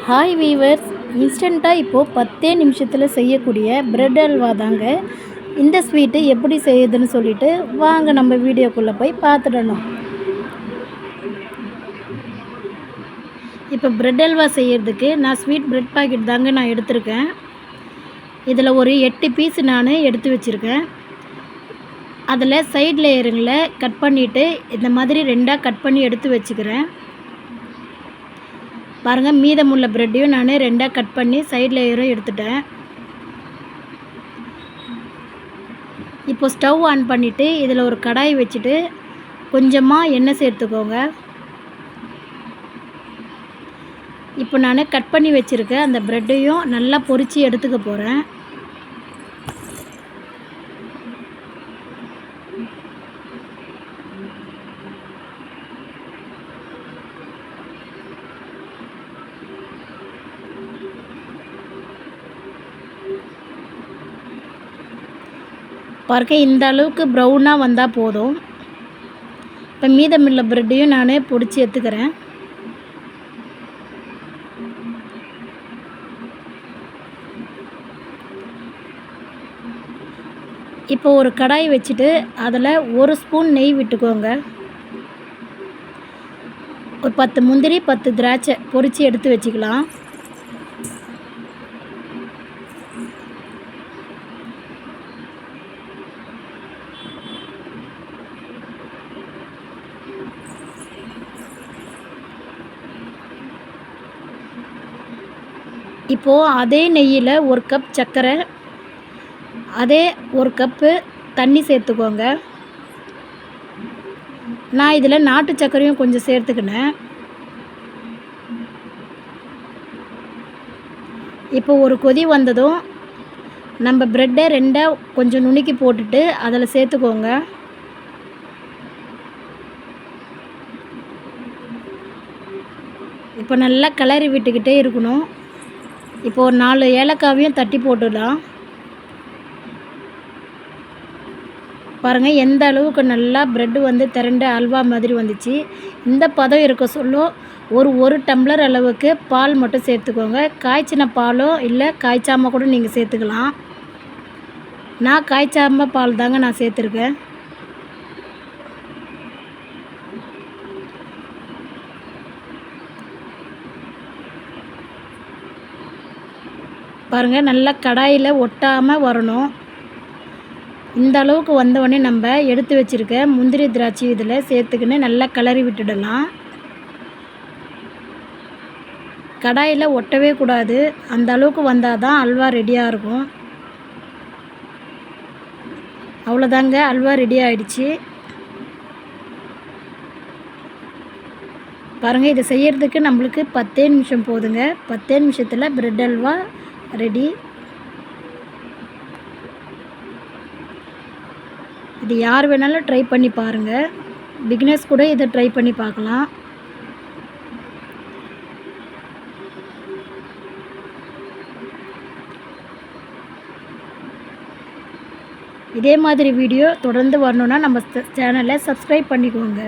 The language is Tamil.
ஹாய் வீவர்ஸ், இன்ஸ்டண்ட்டாக இப்போது 10 நிமிஷத்தில் செய்யக்கூடிய பிரெட் அல்வா தாங்க. இந்த ஸ்வீட்டு எப்படி செய்யுதுன்னு சொல்லிட்டு வாங்க நம்ம வீடியோக்குள்ளே போய் பார்த்துடணும். இப்போ பிரெட் அல்வா செய்கிறதுக்கு நான் ஸ்வீட் பிரெட் பாக்கெட் தாங்க நான் எடுத்திருக்கேன். இதில் ஒரு 8 பீஸ் நான் எடுத்து வச்சுருக்கேன். அதில் சைட் லேயருங்களை கட் பண்ணிவிட்டு இந்த மாதிரி 2ஆக கட் பண்ணி எடுத்து வச்சுக்கிறேன். பாருங்கள், மீதமுள்ள ப்ரெட்டையும் நான் 2ஆக கட் பண்ணி சைட் லேயரும் எடுத்துட்டேன். இப்போ ஸ்டவ் ஆன் பண்ணிவிட்டு இதில் ஒரு கடாய் வச்சுட்டு கொஞ்சமாக எண்ணெய் சேர்த்துக்கோங்க. இப்போ நான் கட் பண்ணி வச்சுருக்க அந்த ப்ரெட்டையும் நல்லா பொரித்து எடுத்துக்க போகிறேன். பாருங்க, இந்த அளவுக்கு ப்ரௌனாக வந்தால் போதும். இப்போ மீதமுள்ள ப்ரெட்டையும் நான் பொடிச்சு எடுத்துக்கிறேன். இப்போ ஒரு கடாய் வச்சுட்டு அதில் 1 ஸ்பூன் நெய் விட்டுக்கோங்க. ஒரு 10 முந்திரி 10 திராட்சை பொரித்து எடுத்து வச்சுக்கலாம். இப்போது அதே நெய்யில் 1 கப் சர்க்கரை, அதே 1 கப்பு தண்ணி சேர்த்துக்கோங்க. நான் இதில் நாட்டு சர்க்கரையும் கொஞ்சம் சேர்த்துக்கினேன். இப்போ ஒரு கொதி வந்ததும் நம்ம ப்ரெட்டை 2ஆக கொஞ்சம் நுணுக்கி போட்டுட்டு அதில் சேர்த்துக்கோங்க. இப்போ நல்லா கிளறி விட்டுக்கிட்டே இருக்கணும். இப்போ ஒரு 4 ஏலக்காவையும் தட்டி போட்டுடலாம். பாருங்கள், எந்த அளவுக்கு நல்லா ப்ரெட்டு வந்து திரண்டு அல்வா மாதிரி வந்துச்சு. இந்த பதம் இருக்க சொல்ல ஒரு டம்ளர் அளவுக்கு பால் மட்டும் சேர்த்துக்கோங்க. காய்ச்சின பாலோ இல்லை காய்ச்சாமல் கூட நீங்கள் சேர்த்துக்கலாம். நான் காய்ச்சாமல் பால் தாங்க நான் சேர்த்துருக்கேன். பாருங்கள், நல்லா கடாயில் ஒட்டாமல் வரணும். இந்த அளவுக்கு வந்தவுடனே நம்ம எடுத்து வச்சுருக்க முந்திரி திராட்சை இதில் சேர்த்துக்கின்னு நல்லா கிளறி விட்டுடலாம். கடாயில் ஒட்டவே கூடாது. அந்த அளவுக்கு வந்தால் தான் அல்வா ரெடியாக இருக்கும். அவ்வளோதாங்க, அல்வா ரெடி ஆகிடுச்சு. பாருங்கள், இதை செய்கிறதுக்கு நம்மளுக்கு 10 நிமிஷம் போதுங்க. 10 நிமிஷத்தில் பிரெட் அல்வா ரெடி. இது யார் வேணாலும் ட்ரை பண்ணி பாருங்கள். பிகினர்ஸ் கூட இதை ட்ரை பண்ணி பார்க்கலாம். இதே மாதிரி வீடியோ தொடர்ந்து வரணுன்னா நம்ம சேனலை சப்ஸ்கிரைப் பண்ணிக்கோங்க.